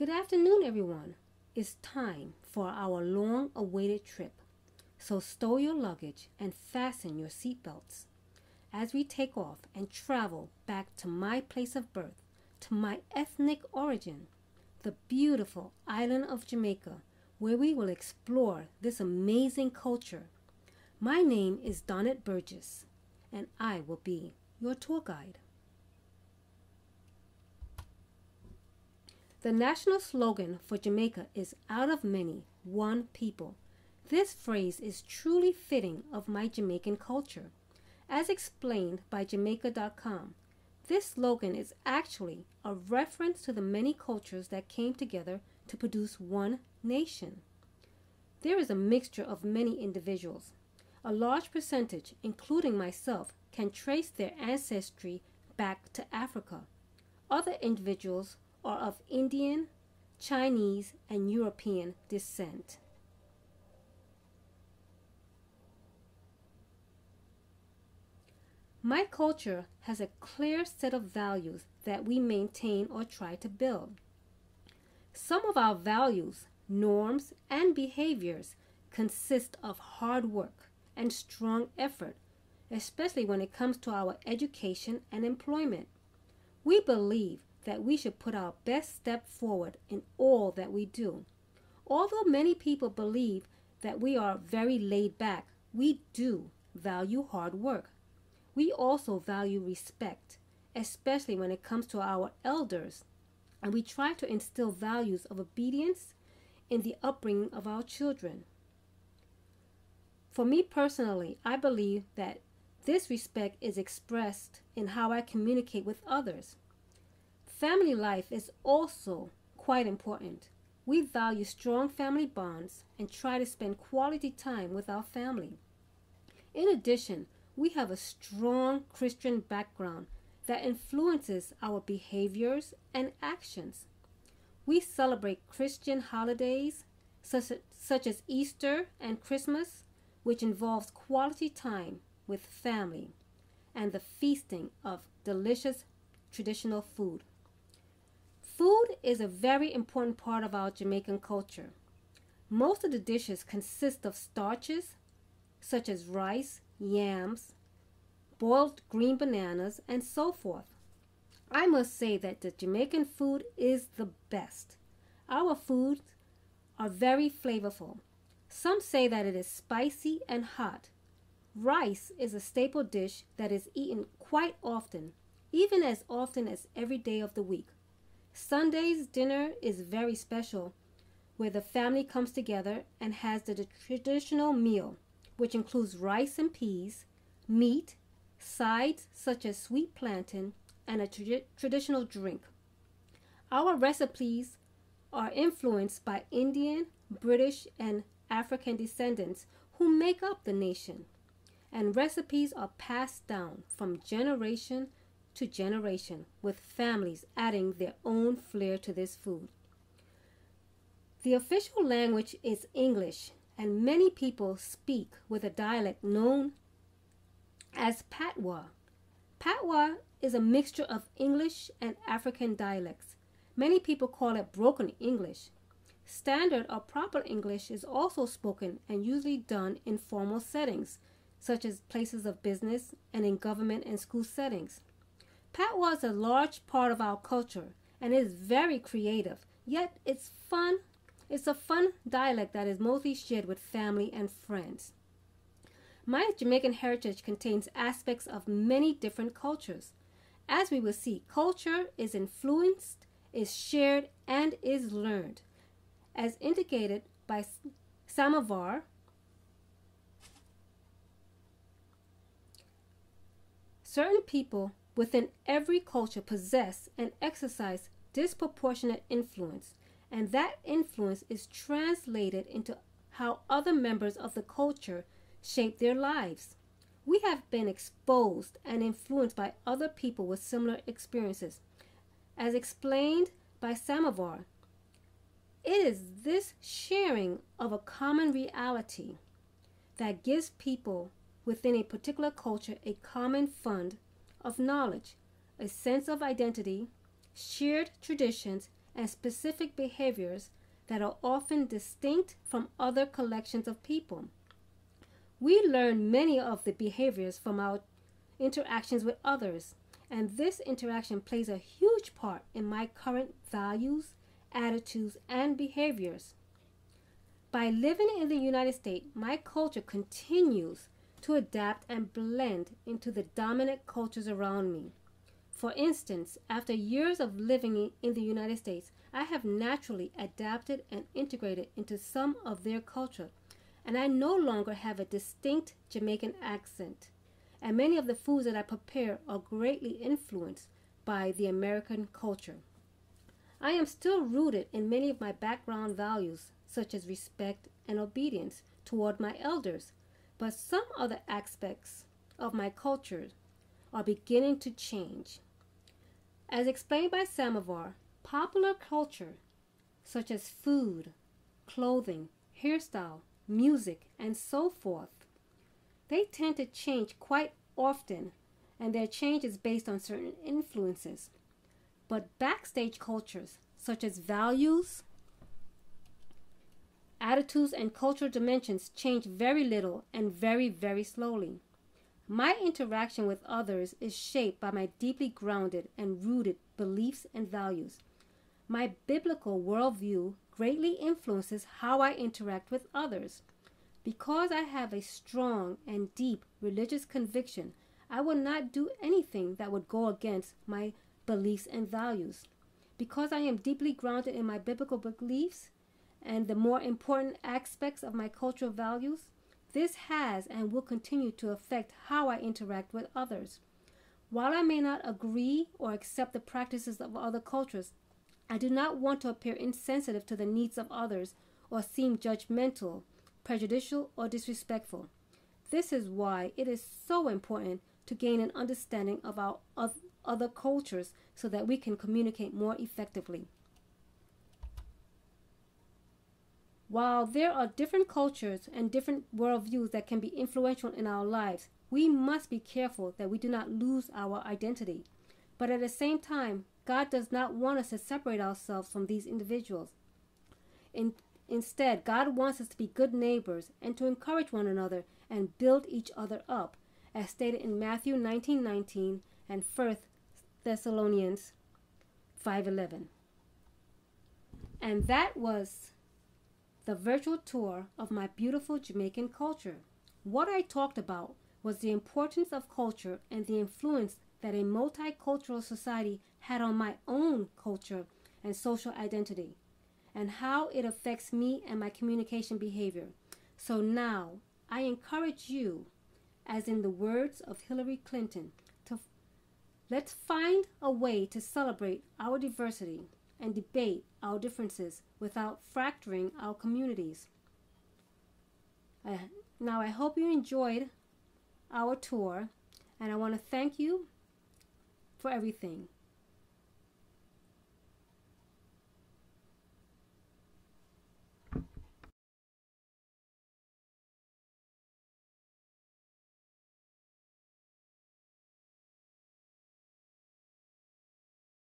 Good afternoon, everyone. It's time for our long awaited trip. So stow your luggage and fasten your seatbelts as we take off and travel back to my place of birth, to my ethnic origin, the beautiful island of Jamaica, where we will explore this amazing culture. My name is Donette Burgess, and I will be your tour guide. The national slogan for Jamaica is "Out of many, one people." This phrase is truly fitting of my Jamaican culture. As explained by Jamaica.com, this slogan is actually a reference to the many cultures that came together to produce one nation. There is a mixture of many individuals. A large percentage, including myself, can trace their ancestry back to Africa. Other individuals are of Indian, Chinese, and European descent. My culture has a clear set of values that we maintain or try to build. Some of our values, norms, and behaviors consist of hard work and strong effort, especially when it comes to our education and employment. We believe that we should put our best step forward in all that we do. Although many people believe that we are very laid back, we do value hard work. We also value respect, especially when it comes to our elders, and we try to instill values of obedience in the upbringing of our children. For me personally, I believe that this respect is expressed in how I communicate with others. Family life is also quite important. We value strong family bonds and try to spend quality time with our family. In addition, we have a strong Christian background that influences our behaviors and actions. We celebrate Christian holidays such as Easter and Christmas, which involves quality time with family and the feasting of delicious traditional food. Food is a very important part of our Jamaican culture. Most of the dishes consist of starches such as rice, yams, boiled green bananas, and so forth. I must say that the Jamaican food is the best. Our foods are very flavorful. Some say that it is spicy and hot. Rice is a staple dish that is eaten quite often, even as often as every day of the week. Sunday's dinner is very special, where the family comes together and has the traditional meal, which includes rice and peas, meat, sides such as sweet plantain, and a traditional drink. Our recipes are influenced by Indian, British, and African descendants who make up the nation, and recipes are passed down from generation to generation, with families adding their own flair to this food. The official language is English, and many people speak with a dialect known as Patois. Patois is a mixture of English and African dialects. Many people call it broken English. Standard or proper English is also spoken and usually done in formal settings, such as places of business and in government and school settings. Patois is a large part of our culture and is very creative, yet it's fun. It's a fun dialect that is mostly shared with family and friends. My Jamaican heritage contains aspects of many different cultures. As we will see, culture is influenced, is shared, and is learned. As indicated by Samovar, certain people within every culture possess and exercise disproportionate influence, and that influence is translated into how other members of the culture shape their lives. We have been exposed and influenced by other people with similar experiences. As explained by Samovar, it is this sharing of a common reality that gives people within a particular culture a common fund of knowledge, a sense of identity, shared traditions, and specific behaviors that are often distinct from other collections of people. We learn many of the behaviors from our interactions with others, and this interaction plays a huge part in my current values, attitudes, and behaviors. By living in the United States, my culture continues to adapt and blend into the dominant cultures around me. For instance, after years of living in the United States, I have naturally adapted and integrated into some of their culture, and I no longer have a distinct Jamaican accent, and many of the foods that I prepare are greatly influenced by the American culture. I am still rooted in many of my background values, such as respect and obedience toward my elders, but some other aspects of my culture are beginning to change. As explained by Samovar, popular culture, such as food, clothing, hairstyle, music, and so forth, they tend to change quite often, and their change is based on certain influences. But backstage cultures, such as values, attitudes, and cultural dimensions, change very little and very, very slowly. My interaction with others is shaped by my deeply grounded and rooted beliefs and values. My biblical worldview greatly influences how I interact with others. Because I have a strong and deep religious conviction, I will not do anything that would go against my beliefs and values. Because I am deeply grounded in my biblical beliefs and the more important aspects of my cultural values, this has and will continue to affect how I interact with others. While I may not agree or accept the practices of other cultures, I do not want to appear insensitive to the needs of others or seem judgmental, prejudicial, or disrespectful. This is why it is so important to gain an understanding of our other cultures so that we can communicate more effectively. While there are different cultures and different worldviews that can be influential in our lives, we must be careful that we do not lose our identity. But at the same time, God does not want us to separate ourselves from these individuals. Instead, God wants us to be good neighbors and to encourage one another and build each other up, as stated in Matthew 19:19 and 1 Thessalonians 5:11. And that was the virtual tour of my beautiful Jamaican culture. What I talked about was the importance of culture and the influence that a multicultural society had on my own culture and social identity, and how it affects me and my communication behavior. So now, I encourage you, as in the words of Hillary Clinton, let's find a way to celebrate our diversity and debate our differences without fracturing our communities. Now, I hope you enjoyed our tour, and I want to thank you for everything.